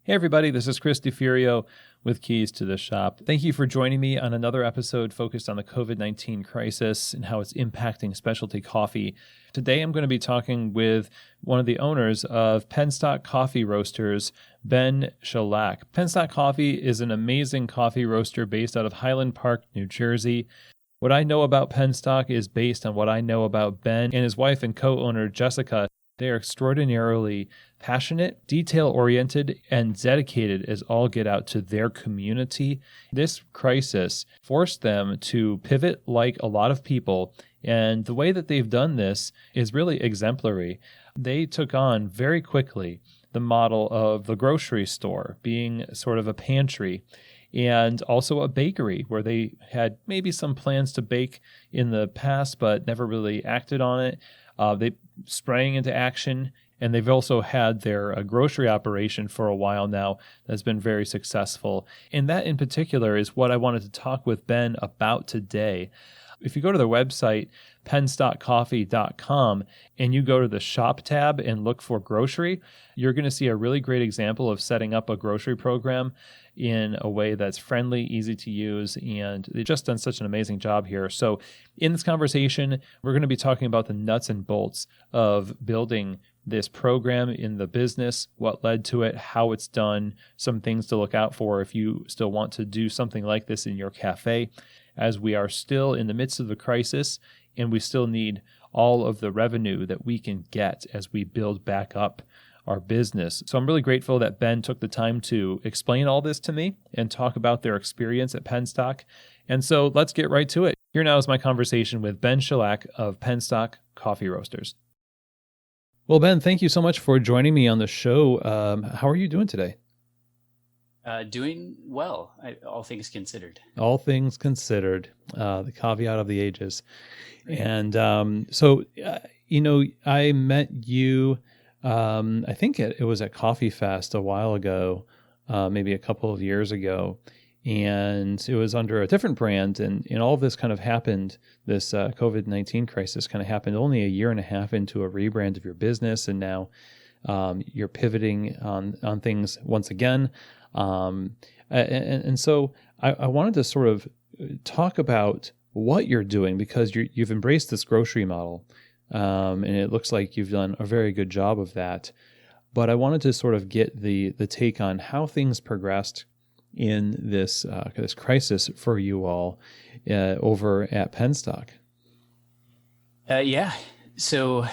Hey everybody, this is Chris DeFurio with Keys to the Shop. Thank you for joining me on another episode focused on the COVID-19 crisis and how it's impacting specialty coffee. Today I'm going to be talking with one of the owners of Penstock Coffee Roasters, Ben Shellack. Penstock Coffee is an amazing coffee roaster based out of Highland Park, New Jersey. What I know about Penstock is based on what I know about Ben and his wife and co-owner Jessica. They are extraordinarily passionate, detail-oriented, and dedicated as all get out to their community. This crisis forced them to pivot like a lot of people, and the way that they've done this is really exemplary. They took on very quickly the model of the grocery store being sort of a pantry, and also a bakery where they had maybe some plans to bake in the past but never really acted on it. They sprang into action, and they've also had their grocery operation for a while now that's been very successful. And that in particular is what I wanted to talk with Ben about today. If you go to their website, penstockcoffee.com, and you go to the shop tab and look for grocery, you're going to see a really great example of setting up a grocery program in a way that's friendly, easy to use, and they've just done such an amazing job here. So in this conversation, we're going to be talking about the nuts and bolts of building this program in the business, what led to it, how it's done, some things to look out for if you still want to do something like this in your cafe, as we are still in the midst of the crisis and we still need all of the revenue that we can get as we build back up our business. So I'm really grateful that Ben took the time to explain all this to me and talk about their experience at Penstock. And so let's get right to it. Here now is my conversation with Ben Shellack of Penstock Coffee Roasters. Well, Ben, thank you so much for joining me on the show. How are you doing today? Doing well, all things considered. All things considered, the caveat of the ages. And I met you, I think it was at Coffee Fest a while ago, maybe a couple of years ago. And it was under a different brand. And all of this kind of happened, this COVID-19 crisis kind of happened only a year and a half into a rebrand of your business. And now you're pivoting on things once again. And so I wanted to sort of talk about what you're doing, because you've embraced this grocery model, and it looks like you've done a very good job of that. But I wanted to sort of get the take on how things progressed in this crisis for you all over at Penstock. Yeah. So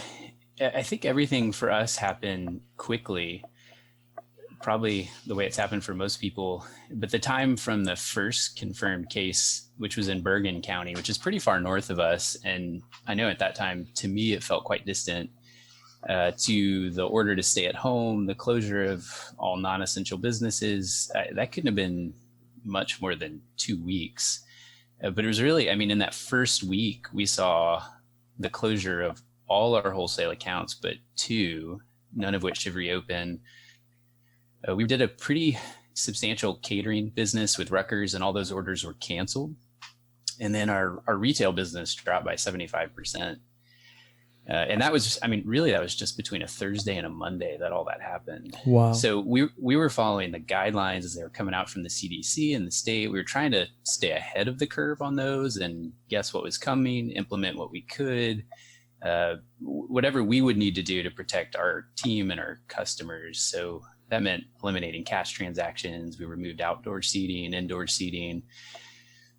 I think everything for us happened quickly, probably the way it's happened for most people. But the time from the first confirmed case, which was in Bergen County, which is pretty far north of us, and I know at that time, to me, it felt quite distant, to the order to stay at home, the closure of all non-essential businesses, that couldn't have been much more than 2 weeks. But it was really, in that first week, we saw the closure of all our wholesale accounts, but 2, none of which have reopened. We did a pretty substantial catering business with Rutgers, and all those orders were canceled. And then our retail business dropped by 75%. And that was, really, that was just between a Thursday and a Monday that all that happened. Wow. So we were following the guidelines as they were coming out from the CDC and the state. We were trying to stay ahead of the curve on those and guess what was coming, implement what we could, whatever we would need to do to protect our team and our customers. So that meant eliminating cash transactions. We removed outdoor seating, indoor seating.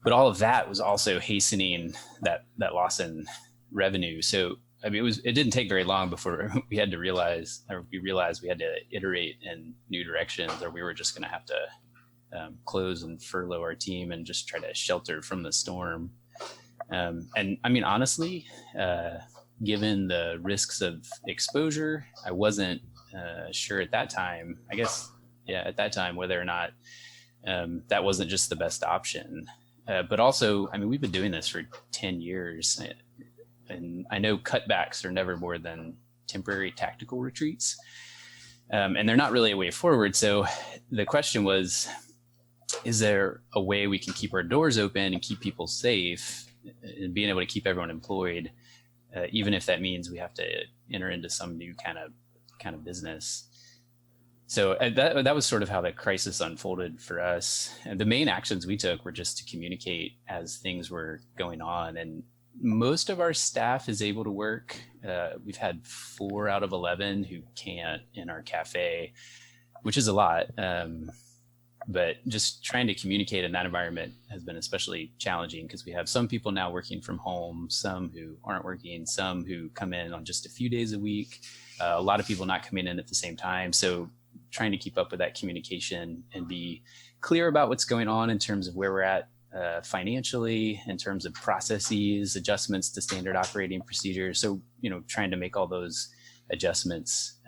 But all of that was also hastening that loss in revenue. So it didn't take very long before we realized we had to iterate in new directions, or we were just going to have to close and furlough our team and just try to shelter from the storm. Honestly, given the risks of exposure, I wasn't sure at that time, whether or not that wasn't just the best option. But also, we've been doing this for 10 years. And I know cutbacks are never more than temporary tactical retreats. And they're not really a way forward. So the question was, is there a way we can keep our doors open and keep people safe and being able to keep everyone employed, even if that means we have to enter into some new kind of business? So that was sort of how the crisis unfolded for us. And the main actions we took were just to communicate as things were going on. And most of our staff is able to work. We've had 4 out of 11 who can't in our cafe, which is a lot. But just trying to communicate in that environment has been especially challenging because we have some people now working from home, some who aren't working, some who come in on just a few days a week, a lot of people not coming in at the same time. So trying to keep up with that communication and be clear about what's going on in terms of where we're at financially, in terms of processes, adjustments to standard operating procedures. So, trying to make all those adjustments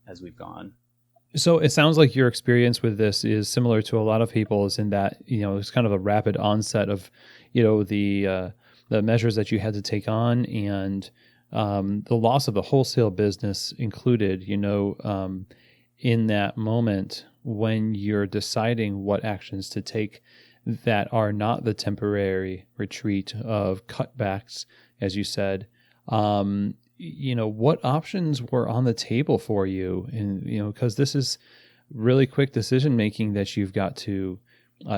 as we've gone. So it sounds like your experience with this is similar to a lot of people's in that, it's kind of a rapid onset of, the measures that you had to take on and the loss of the wholesale business included, in that moment when you're deciding what actions to take that are not the temporary retreat of cutbacks, as you said. What options were on the table for you? And, because this is really quick decision making that you've got to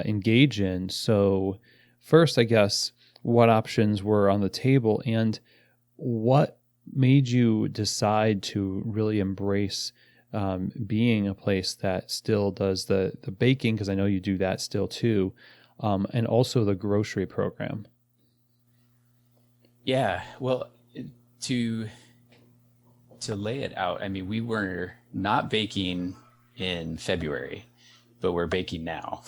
engage in. So first, I guess, what options were on the table and what made you decide to really embrace being a place that still does the baking, because I know you do that still too, and also the grocery program? Yeah, well, to lay it out, we were not baking in February, but we're baking now.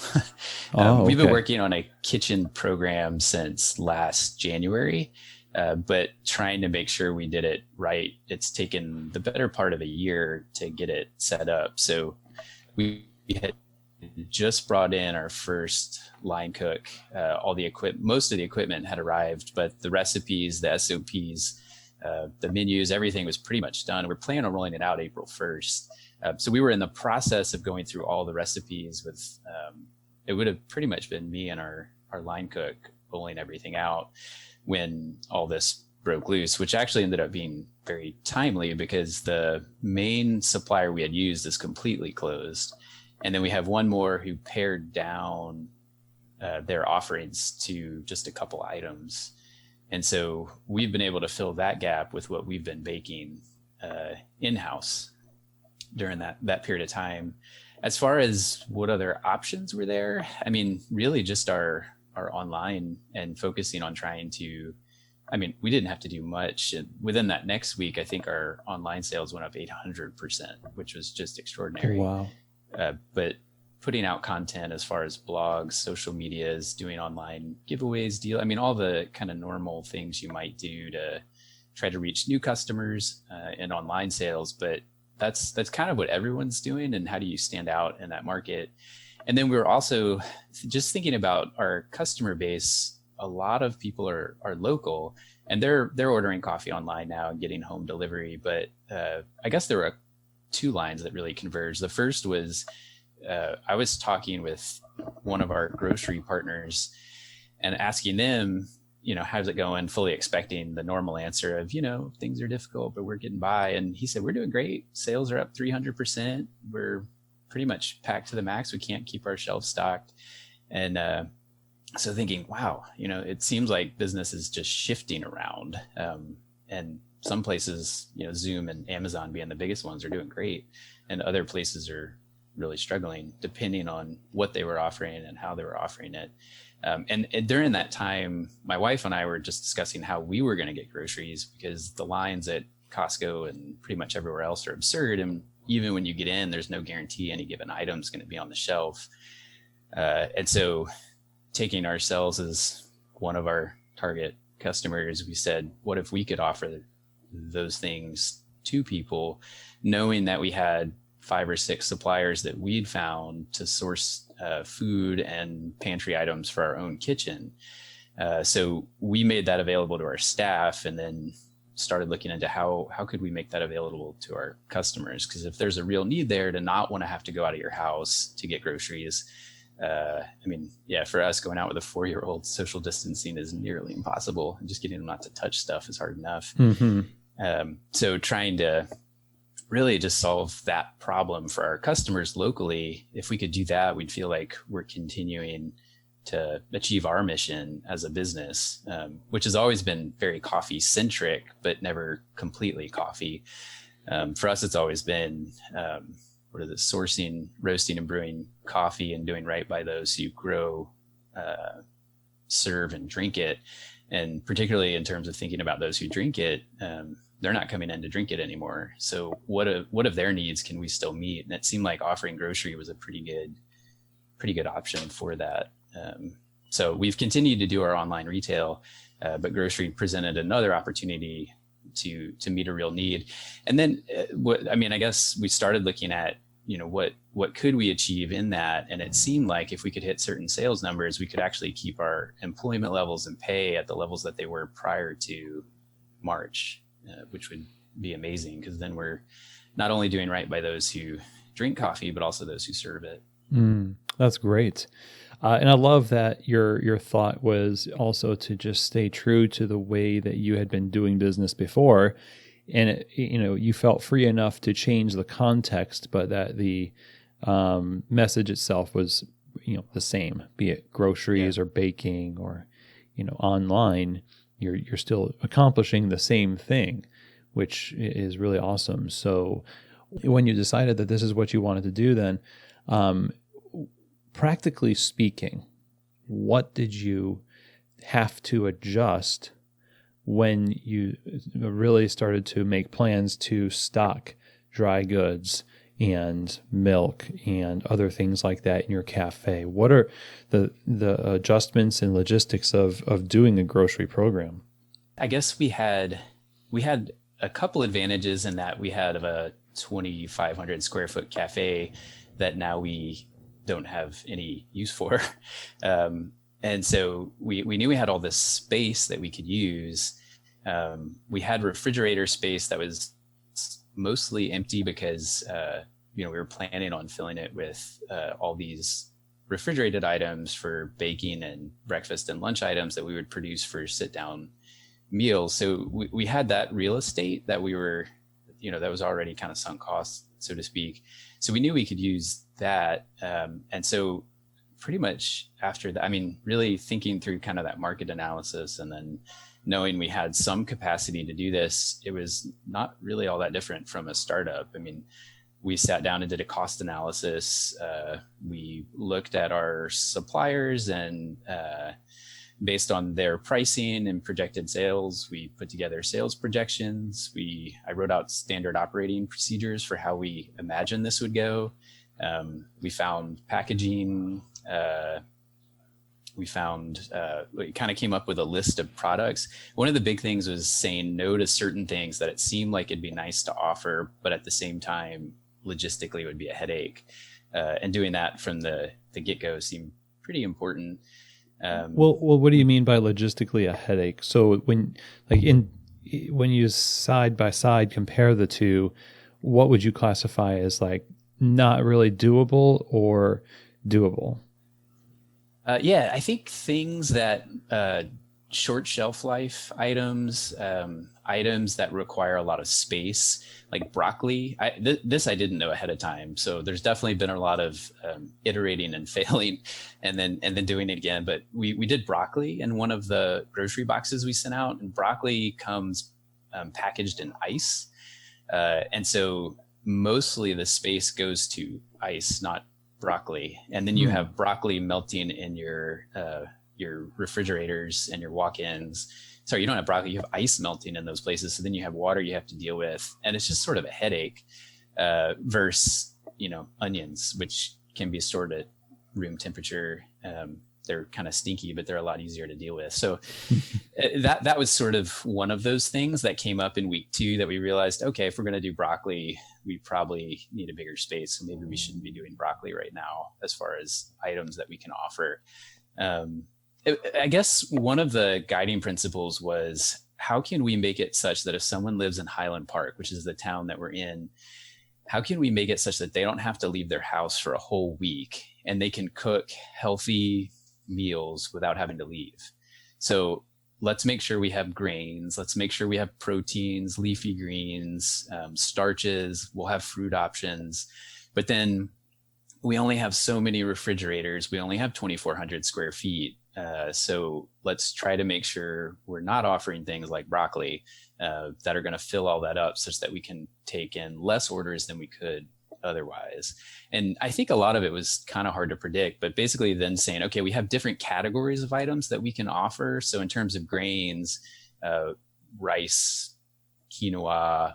We've been working on a kitchen program since last January, but trying to make sure we did it right. It's taken the better part of a year to get it set up. So we had just brought in our first line cook. Most of the equipment had arrived, but the recipes, the SOPs, the menus, everything was pretty much done. We're planning on rolling it out April 1st. So we were in the process of going through all the recipes with, it would have pretty much been me and our line cook rolling everything out when all this broke loose, which actually ended up being very timely because the main supplier we had used is completely closed. And then we have one more who pared down their offerings to just a couple items. And so we've been able to fill that gap with what we've been baking in-house during that period of time. As far as what other options were there, really just our online and focusing on trying to, we didn't have to do much. And within that next week, I think our online sales went up 800%, which was just extraordinary. Wow. But putting out content as far as blogs, social medias, doing online giveaways, all the kind of normal things you might do to try to reach new customers in online sales. But that's kind of what everyone's doing. And how do you stand out in that market? And then we were also just thinking about our customer base. A lot of people are local and they're ordering coffee online now and getting home delivery. But I guess there were 2 lines that really converged. The first was I was talking with one of our grocery partners and asking them, how's it going? Fully expecting the normal answer of, things are difficult, but we're getting by. And he said, we're doing great. Sales are up 300%. We're pretty much packed to the max. We can't keep our shelves stocked. And so thinking, wow, it seems like business is just shifting around. And some places, Zoom and Amazon being the biggest ones, are doing great. And other places are really struggling depending on what they were offering and how they were offering it. And during that time, my wife and I were just discussing how we were going to get groceries because the lines at Costco and pretty much everywhere else are absurd. And even when you get in, there's no guarantee any given item is going to be on the shelf. And so taking ourselves as one of our target customers, we said, what if we could offer those things to people, knowing that we had 5 or 6 suppliers that we'd found to source food and pantry items for our own kitchen. So we made that available to our staff and then started looking into how could we make that available to our customers? Because if there's a real need there to not want to have to go out of your house to get groceries, for us, going out with a 4-year-old, social distancing is nearly impossible. And just getting them not to touch stuff is hard enough. Mm-hmm. So trying to really just solve that problem for our customers locally. If we could do that, we'd feel like we're continuing to achieve our mission as a business, which has always been very coffee centric, but never completely coffee. For us, it's always been, sourcing, roasting, and brewing coffee and doing right by those who grow, serve, and drink it. And particularly in terms of thinking about those who drink it, they're not coming in to drink it anymore. So what of their needs can we still meet? And it seemed like offering grocery was a pretty good option for that. So we've continued to do our online retail, but grocery presented another opportunity to meet a real need. And then I guess we started looking at, what could we achieve in that? And it seemed like if we could hit certain sales numbers, we could actually keep our employment levels and pay at the levels that they were prior to March, which would be amazing, because then we're not only doing right by those who drink coffee, but also those who serve it. That's great. And I love that your thought was also to just stay true to the way that you had been doing business before. And, you felt free enough to change the context, but that the message itself was, the same, be it groceries or baking or, online, you're still accomplishing the same thing, which is really awesome. So when you decided that this is what you wanted to do, then practically speaking, what did you have to adjust when you really started to make plans to stock dry goods and milk and other things like that in your cafe? What are the adjustments and logistics of doing a grocery program? I guess we had a couple advantages in that we had a 2,500 square foot cafe that now we don't have any use for. And so we knew we had all this space that we could use. We had refrigerator space that was mostly empty because, we were planning on filling it with all these refrigerated items for baking and breakfast and lunch items that we would produce for sit down meals. So we had that real estate that we were, that was already kind of sunk costs, so to speak. So we knew we could use that. And so pretty much after that, really thinking through kind of that market analysis and then knowing we had some capacity to do this, it was not really all that different from a startup. We sat down and did a cost analysis. We looked at our suppliers and based on their pricing and projected sales, we put together sales projections. I wrote out standard operating procedures for how we imagined this would go. We found packaging. We kind of came up with a list of products. One of the big things was saying no to certain things that it seemed like it'd be nice to offer, but at the same time, logistically it would be a headache. And doing that from the get-go seemed pretty important. Well, what do you mean by logistically a headache? So when you side by side compare the two, what would you classify as not really doable or doable? I think things that short shelf life items, items that require a lot of space, like broccoli. This I didn't know ahead of time, so there's definitely been a lot of iterating and failing, and then doing it again. But we did broccoli in one of the grocery boxes we sent out, and broccoli comes packaged in ice, and so mostly the space goes to ice, not broccoli. And then you have broccoli melting in your refrigerators and your walk-ins. Sorry, you don't have broccoli, you have ice melting in those places. So then you have water you have to deal with. And it's just sort of a headache versus, onions, which can be stored at room temperature. They're kind of stinky, but they're a lot easier to deal with. So that was sort of one of those things that came up in week 2 that we realized, okay, if we're going to do broccoli, we probably need a bigger space. So maybe we shouldn't be doing broccoli right now as far as items that we can offer. I guess one of the guiding principles was, how can we make it such that if someone lives in Highland Park, which is the town that we're in, how can we make it such that they don't have to leave their house for a whole week and they can cook healthy meals without having to leave? So let's make sure we have grains. Let's make sure we have proteins, leafy greens, starches. We'll have fruit options. But then we only have so many refrigerators. We only have 2,400 square feet. So let's try to make sure we're not offering things like broccoli that are going to fill all that up such that we can take in less orders than we could otherwise. And I think a lot of it was kind of hard to predict, but basically then saying, okay, we have different categories of items that we can offer. So in terms of grains, rice, quinoa,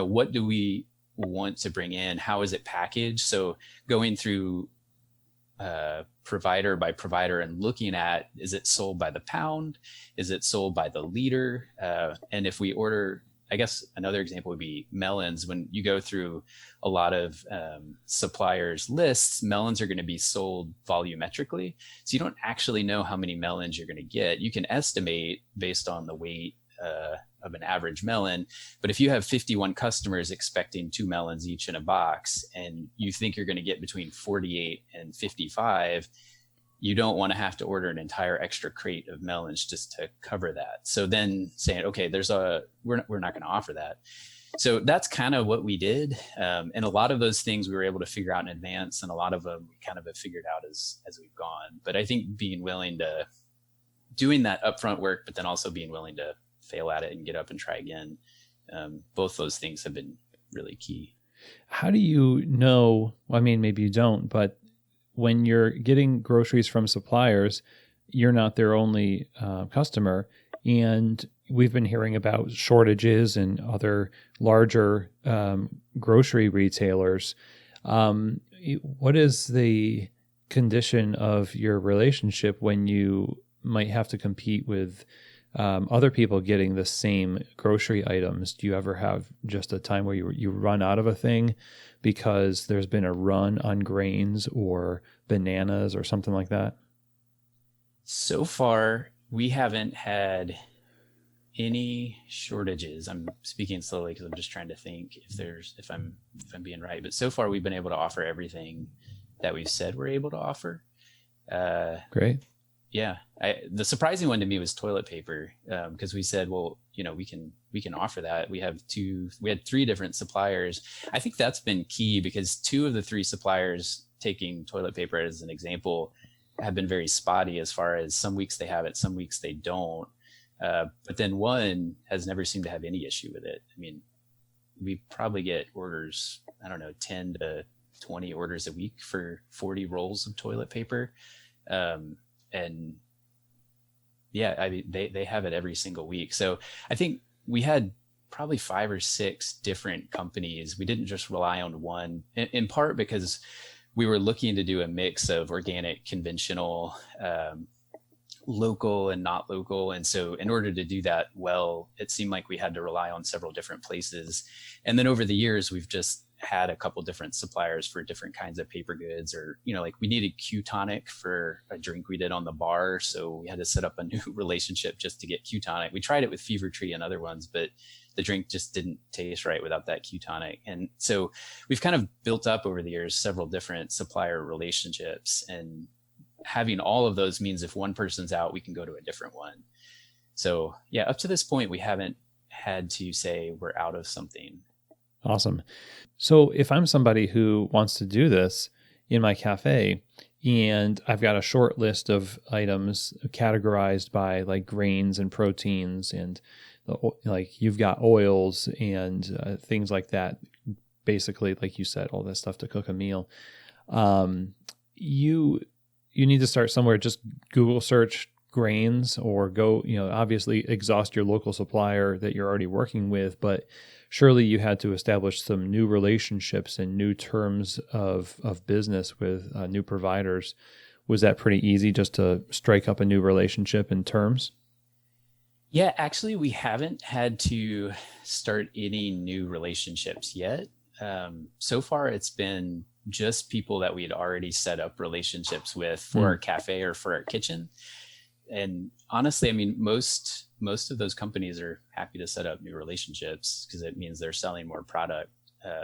what do we want to bring in? How is it packaged? So going through provider by provider and looking at, is it sold by the pound? Is it sold by the liter? And if we order, I guess another example would be melons. When you go through a lot of suppliers' lists, melons are going to be sold volumetrically. So you don't actually know how many melons you're going to get. You can estimate based on the weight of an average melon. But if you have 51 customers expecting 2 melons each in a box, and you think you're going to get between 48 and 55, you don't want to have to order an entire extra crate of melons just to cover that. So then saying, okay, we're not going to offer that. So that's kind of what we did. And a lot of those things we were able to figure out in advance, and a lot of them we kind of have figured out as we've gone. But I think doing that upfront work, but then also being willing to fail at it and get up and try again. Both those things have been really key. How do you know, I mean, maybe you don't, but when you're getting groceries from suppliers, you're not their only customer. And we've been hearing about shortages and other larger grocery retailers. What is the condition of your relationship when you might have to compete with other people getting the same grocery items? Do you ever have just a time where you run out of a thing because there's been a run on grains or bananas or something like that? So far, we haven't had any shortages. I'm speaking slowly because I'm just trying to think if I'm being right. But so far, we've been able to offer everything that we've said we're able to offer. Great. Yeah. The surprising one to me was toilet paper, because we said, well, we can offer that. We had 3 different suppliers. I think that's been key because 2 of the 3 suppliers, taking toilet paper as an example, have been very spotty as far as some weeks they have it, some weeks they don't. But then one has never seemed to have any issue with it. I mean, we probably get orders, 10 to 20 orders a week for 40 rolls of toilet paper. And yeah, I mean, they have it every single week. So I think we had probably 5 or 6 different companies. We didn't just rely on one, in part because we were looking to do a mix of organic, conventional, local and not local. And so in order to do that well, it seemed like we had to rely on several different places. And then over the years, we've just had a couple different suppliers for different kinds of paper goods, or, like we needed Q tonic for a drink we did on the bar. So we had to set up a new relationship just to get Q tonic. We tried it with Fever Tree and other ones, but the drink just didn't taste right without that Q tonic. And so we've kind of built up over the years several different supplier relationships, and having all of those means if one person's out, we can go to a different one. So yeah, up to this point, we haven't had to say we're out of something. Awesome. So if I'm somebody who wants to do this in my cafe, and I've got a short list of items categorized by like grains and proteins, and like you've got oils and things like that, basically, like you said, all that stuff to cook a meal. You need to start somewhere. Just Google search grains, or go, obviously exhaust your local supplier that you're already working with, but surely you had to establish some new relationships and new terms of business with new providers. Was that pretty easy just to strike up a new relationship in terms? Yeah, actually, we haven't had to start any new relationships yet. So far, it's been just people that we had already set up relationships with for our cafe or for our kitchen. And honestly, I mean, most of those companies are happy to set up new relationships because it means they're selling more product.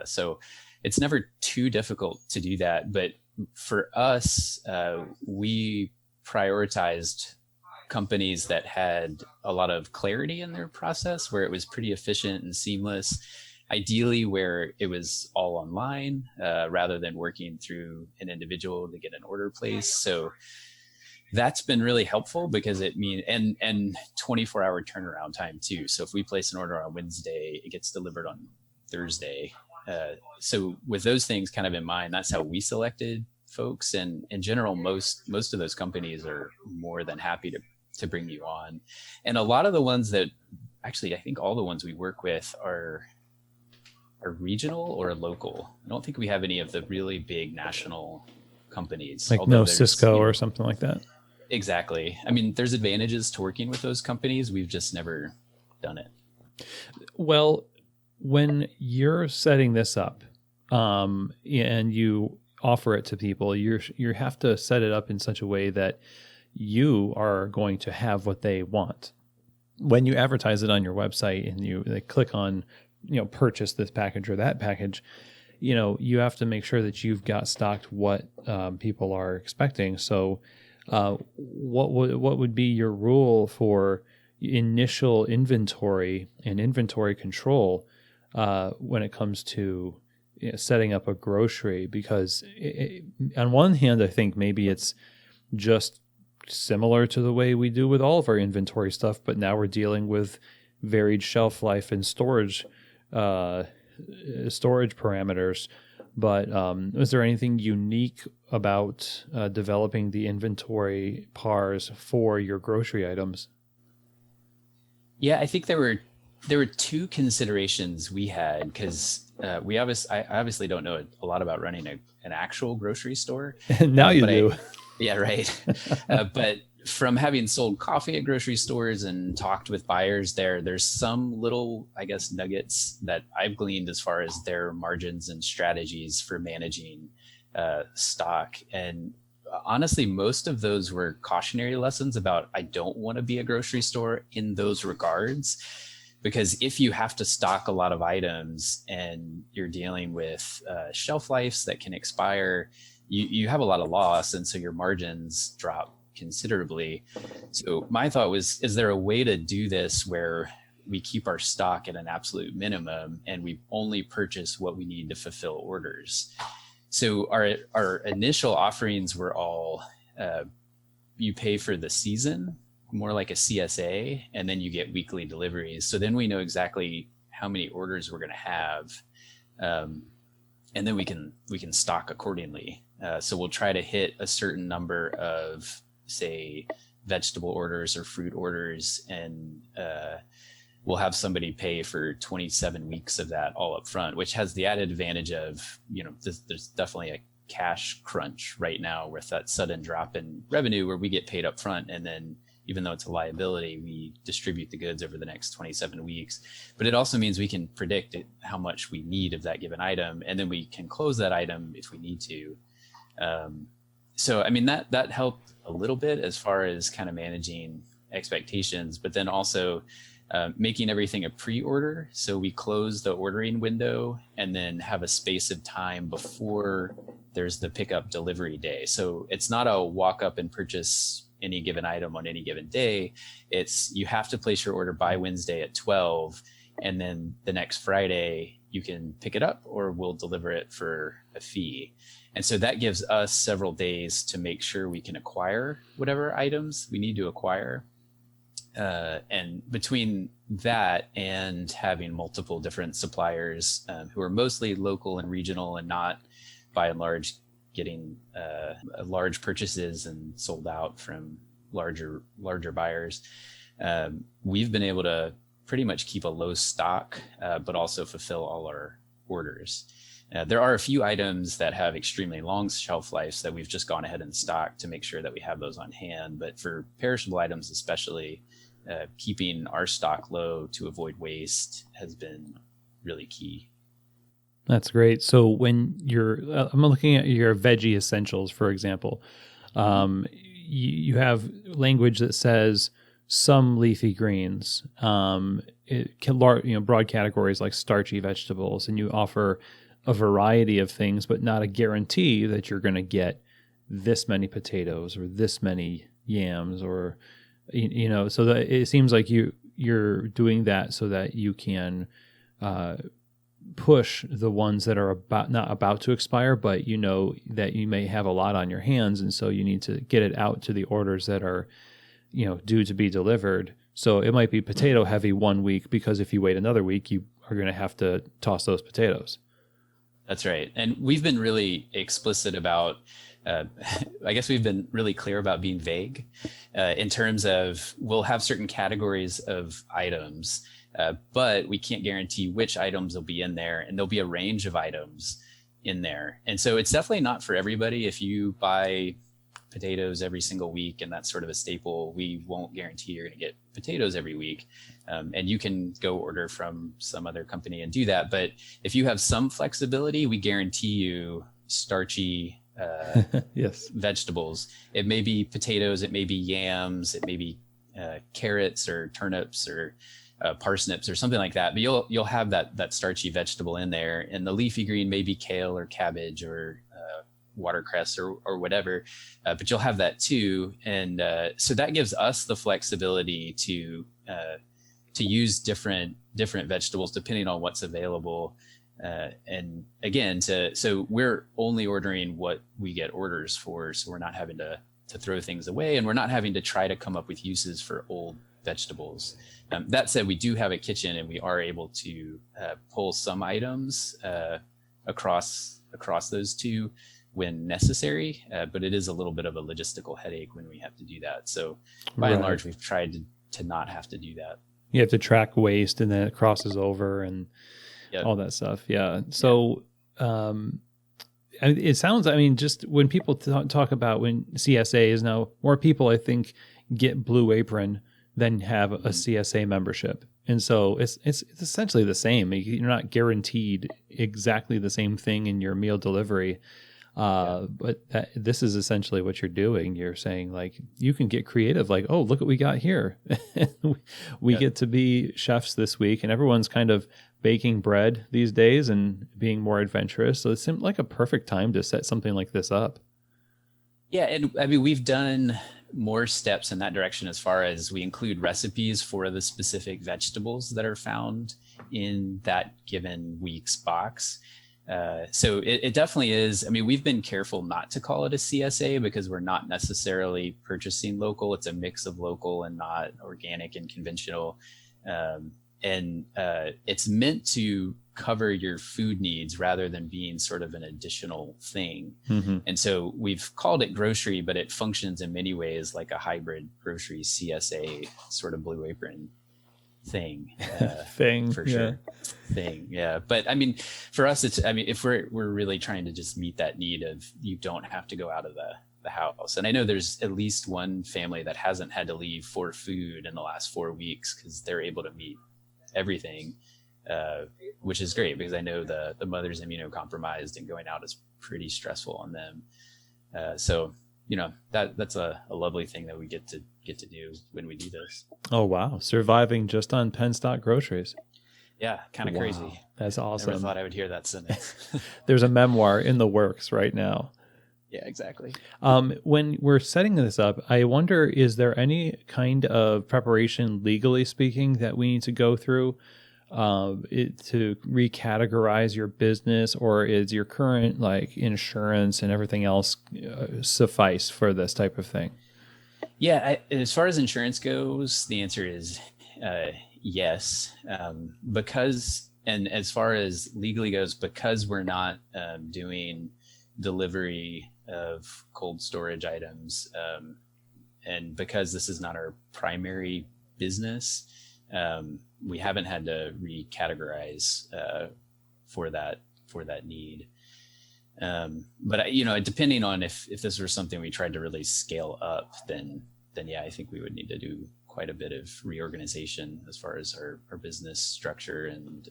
So it's never too difficult to do that. But for us, we prioritized companies that had a lot of clarity in their process, where it was pretty efficient and seamless, ideally where it was all online rather than working through an individual to get an order placed. So that's been really helpful because it means, and 24-hour turnaround time too. So if we place an order on Wednesday, it gets delivered on Thursday. So with those things kind of in mind, that's how we selected folks. And in general, most of those companies are more than happy to bring you on. And a lot of the ones that actually, I think all the ones we work with are regional or local. I don't think we have any of the really big national companies. Like no Cisco or something like that. Exactly. I mean, there's advantages to working with those companies. We've just never done it. Well, when you're setting this up and you offer it to people, you have to set it up in such a way that you are going to have what they want. When you advertise it on your website and they click on, purchase this package or that package, you have to make sure that you've got stocked what people are expecting. So what would be your rule for initial inventory and inventory control when it comes to setting up a grocery? Because on one hand, I think maybe it's just similar to the way we do with all of our inventory stuff, but now we're dealing with varied shelf life and storage parameters. But is there anything unique about developing the inventory pars for your grocery items? Yeah, I think there were two considerations we had, because I obviously don't know a lot about running an actual grocery store. Now you do. Yeah, right. But from having sold coffee at grocery stores and talked with buyers there's some little, I guess, nuggets that I've gleaned as far as their margins and strategies for managing stock. And honestly, most of those were cautionary lessons about, I don't want to be a grocery store in those regards. Because if you have to stock a lot of items and you're dealing with shelf lives that can expire, you have a lot of loss. And so your margins drop considerably. So my thought was, is there a way to do this where we keep our stock at an absolute minimum and we only purchase what we need to fulfill orders? So our initial offerings were all, you pay for the season, more like a CSA, and then you get weekly deliveries. So then we know exactly how many orders we're going to have. And then we can stock accordingly. So we'll try to hit a certain number of, say, vegetable orders or fruit orders, and we'll have somebody pay for 27 weeks of that all up front, which has the added advantage of, there's definitely a cash crunch right now with that sudden drop in revenue where we get paid up front, and then even though it's a liability, we distribute the goods over the next 27 weeks. But it also means we can predict how much we need of that given item, and then we can close that item if we need to. So, I mean, that helped a little bit as far as kind of managing expectations, but then also making everything a pre-order. So we close the ordering window and then have a space of time before there's the pickup delivery day. So it's not a walk up and purchase any given item on any given day. It's, you have to place your order by Wednesday at 12, and then the next Friday you can pick it up or we'll deliver it for a fee. And so that gives us several days to make sure we can acquire whatever items we need to acquire. And between that and having multiple different suppliers who are mostly local and regional and not by and large getting large purchases and sold out from larger buyers, we've been able to pretty much keep a low stock, but also fulfill all our orders. There are a few items that have extremely long shelf lives that we've just gone ahead and stocked to make sure that we have those on hand. But for perishable items especially, keeping our stock low to avoid waste has been really key. That's great. So when I'm looking at your veggie essentials, for example, you have language that says some leafy greens, it can, broad categories like starchy vegetables, and you offer a variety of things, but not a guarantee that you're going to get this many potatoes or this many yams or so that it seems like you're doing that so that you can push the ones that are not about to expire, but you know that you may have a lot on your hands, and so you need to get it out to the orders that are due to be delivered. So it might be potato heavy 1 week, because if you wait another week, you are going to have to toss those potatoes. That's right. And we've been really explicit about, I guess we've been really clear about being vague in terms of we'll have certain categories of items, but we can't guarantee which items will be in there, and there'll be a range of items in there. And so it's definitely not for everybody. If you buy potatoes every single week and that's sort of a staple, we won't guarantee you're going to get potatoes every week. And you can go order from some other company and do that. But if you have some flexibility, we guarantee you starchy yes, vegetables. It may be potatoes, it may be yams, it may be carrots or turnips or parsnips or something like that. But you'll have that starchy vegetable in there. And the leafy green may be kale or cabbage or watercress or whatever, but you'll have that too. And so that gives us the flexibility to use different vegetables depending on what's available. And again, so we're only ordering what we get orders for, so we're not having to throw things away, and we're not having to try to come up with uses for old vegetables. That said, we do have a kitchen, and we are able to pull some items across those two when necessary, but it is a little bit of a logistical headache when we have to do that. So by and large, we've tried to not have to do that. You have to track waste, and then it crosses over and all that stuff. Yeah. So it sounds, just when people talk about when CSA is now, more people, I think, get Blue Apron than have a CSA membership. And so it's essentially the same. You're not guaranteed exactly the same thing in your meal delivery. But this is essentially what you're doing. You're saying, like, you can get creative, like, oh, look what we got here. we get to be chefs this week, and everyone's kind of baking bread these days and being more adventurous. So it seemed like a perfect time to set something like this up. Yeah. And we've done more steps in that direction as far as we include recipes for the specific vegetables that are found in that given week's box. So it definitely is. We've been careful not to call it a CSA because we're not necessarily purchasing local. It's a mix of local and not organic and conventional. And it's meant to cover your food needs rather than being sort of an additional thing. Mm-hmm. And so we've called it grocery, but it functions in many ways like a hybrid grocery CSA sort of Blue Apron thing. For sure. Thing. Yeah. But for us, it's, if we're really trying to just meet that need of, you don't have to go out of the house. And I know there's at least one family that hasn't had to leave for food in the last 4 weeks because they're able to meet everything, which is great because I know the mother's immunocompromised and going out is pretty stressful on them. So that's a lovely thing that we get to do when we do this. Oh, wow. Surviving just on Penstock groceries. Yeah. Kind of crazy. That's awesome. Never thought I would hear that sentence. There's a memoir in the works right now. Yeah, exactly. When we're setting this up, I wonder, is there any kind of preparation, legally speaking, that we need to go through to recategorize your business, or is your current insurance and everything else suffice for this type of thing? Yeah, as far as insurance goes, the answer is yes, because, and as far as legally goes, because we're not doing delivery of cold storage items, and because this is not our primary business, we haven't had to recategorize for that need. But depending on if this were something we tried to really scale up, then yeah, I think we would need to do quite a bit of reorganization as far as our business structure and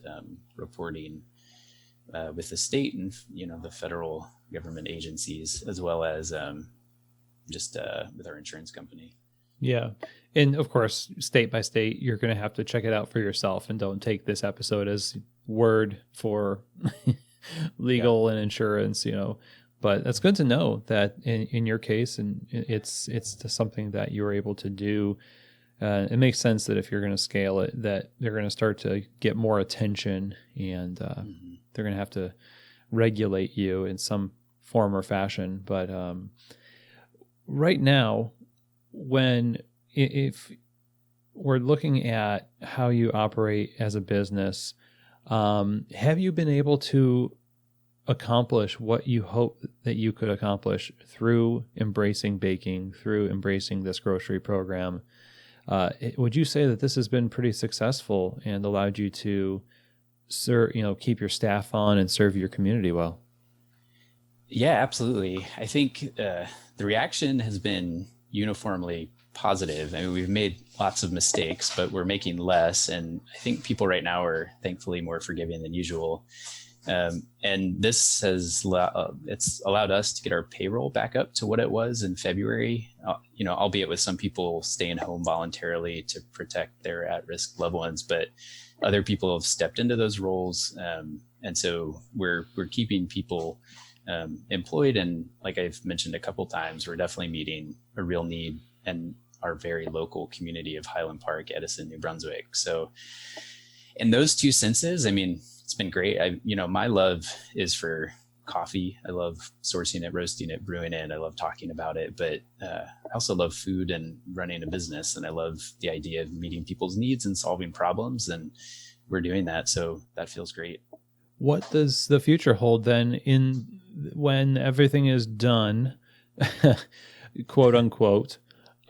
reporting with the state and the federal government agencies, as well as just with our insurance company. Yeah. And of course, state by state, you're going to have to check it out for yourself, and don't take this episode as word for legal and insurance, but that's good to know that in your case, and it's something that you're able to do. it makes sense that if you're going to scale it, that they're going to start to get more attention, and they're going to have to regulate you in some form or fashion. But right now, if we're looking at how you operate as a business, have you been able to accomplish what you hope that you could accomplish through embracing baking, through embracing this grocery program? Would you say that this has been pretty successful and allowed you to keep your staff on and serve your community well? Yeah, absolutely. I think the reaction has been uniformly positive. I mean, we've made lots of mistakes, but we're making less. And I think people right now are thankfully more forgiving than usual. And this has it's allowed us to get our payroll back up to what it was in February, albeit with some people staying home voluntarily to protect their at-risk loved ones, but other people have stepped into those roles. And so we're keeping people employed. And like I've mentioned a couple times, we're definitely meeting a real need in our very local community of Highland Park, Edison, New Brunswick. So in those two senses, I mean, it's been great. My love is for coffee. I love sourcing it, roasting it, brewing it. I love talking about it, but I also love food and running a business. And I love the idea of meeting people's needs and solving problems. And we're doing that. So that feels great. What does the future hold then when everything is done, quote unquote,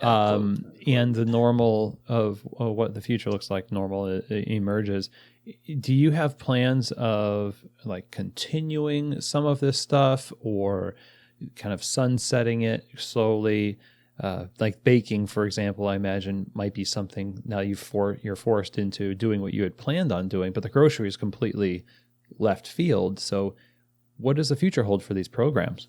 and the normal of what the future looks like, normal emerges? Do you have plans of like continuing some of this stuff or kind of sunsetting it slowly? Like baking, for example, I imagine might be something now you're forced into doing what you had planned on doing, but the grocery is completely left field. So what does the future hold for these programs?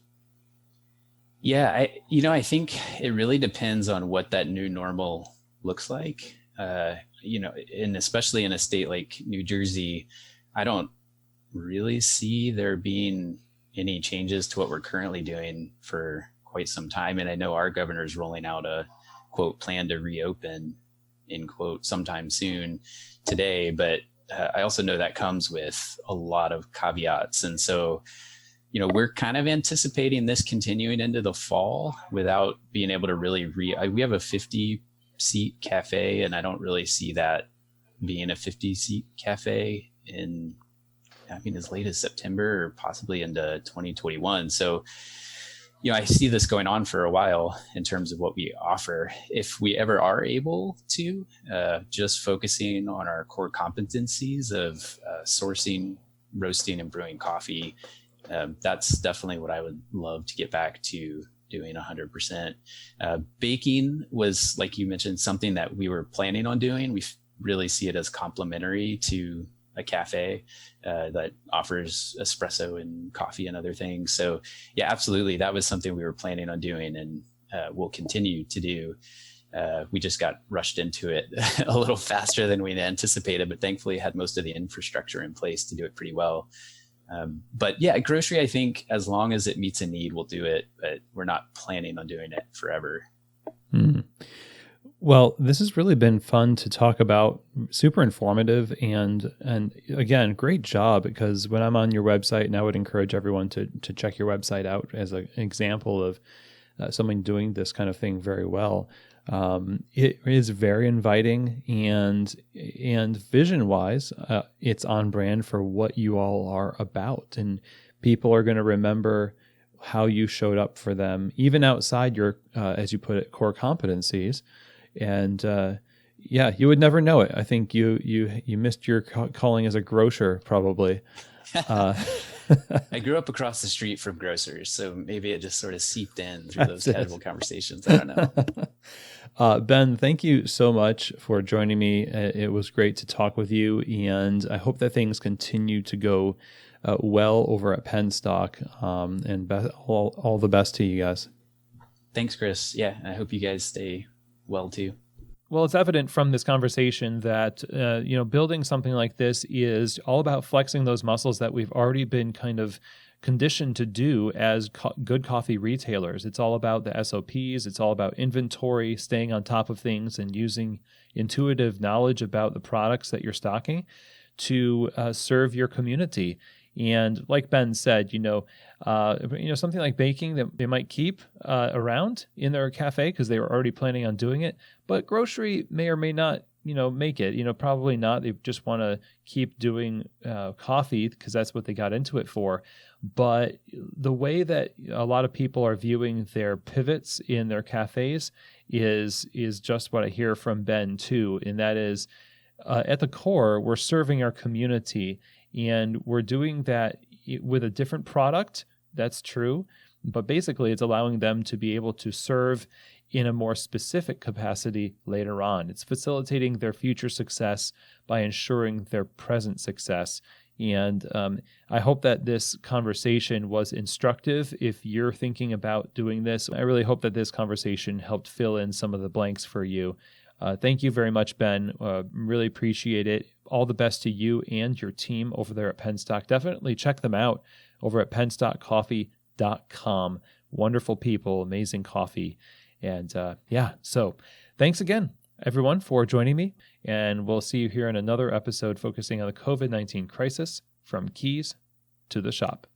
Yeah, I think it really depends on what that new normal looks like. And especially in a state like New Jersey, I don't really see there being any changes to what we're currently doing for quite some time. And I know our governor's rolling out a quote plan to reopen in quote sometime soon today, but I also know that comes with a lot of caveats. And so, we're kind of anticipating this continuing into the fall without being able to really we have a 50-seat cafe, and I don't really see that being a 50-seat cafe as late as September or possibly into 2021. So, I see this going on for a while in terms of what we offer. If we ever are able to, just focusing on our core competencies of sourcing, roasting, and brewing coffee, that's definitely what I would love to get back to doing 100%. Baking was, like you mentioned, something that we were planning on doing. We really see it as complementary to a cafe that offers espresso and coffee and other things. So yeah, absolutely. That was something we were planning on doing and we'll continue to do. We just got rushed into it a little faster than we anticipated, but thankfully had most of the infrastructure in place to do it pretty well. But yeah, grocery, I think as long as it meets a need, we'll do it, but we're not planning on doing it forever. Mm. Well, this has really been fun to talk about, super informative, and again, great job, because when I'm on your website, and I would encourage everyone to check your website out as an example of someone doing this kind of thing very well. It is very inviting, and vision-wise, it's on brand for what you all are about, and people are going to remember how you showed up for them, even outside your, as you put it, core competencies. And you would never know it. I think you missed your calling as a grocer, probably. I grew up across the street from grocers, so maybe it just sort of seeped in through those casual conversations. I don't know. Ben, thank you so much for joining me. It was great to talk with you, and I hope that things continue to go well over at Penstock. And all the best to you guys. Thanks, Chris. Yeah, I hope you guys stay well too. Well, it's evident from this conversation that building something like this is all about flexing those muscles that we've already been kind of conditioned to do as good coffee retailers. It's all about the SOPs. It's all about inventory, staying on top of things, and using intuitive knowledge about the products that you're stocking to serve your community. And like Ben said, something like baking that they might keep around in their cafe because they were already planning on doing it, but grocery may or may not make it, probably not. They just want to keep doing coffee because that's what they got into it for. But the way that a lot of people are viewing their pivots in their cafes is just what I hear from Ben too. And that is at the core, we're serving our community, and we're doing that with a different product. That's true. But basically, it's allowing them to be able to serve in a more specific capacity later on. It's facilitating their future success by ensuring their present success. And I hope that this conversation was instructive. If you're thinking about doing this, I really hope that this conversation helped fill in some of the blanks for you. Thank you very much, Ben. Really appreciate it. All the best to you and your team over there at Penstock. Definitely check them out over at penstockcoffee.com. Wonderful people, amazing coffee. And so thanks again, everyone, for joining me. And we'll see you here in another episode focusing on the COVID-19 crisis, from keys to the shop.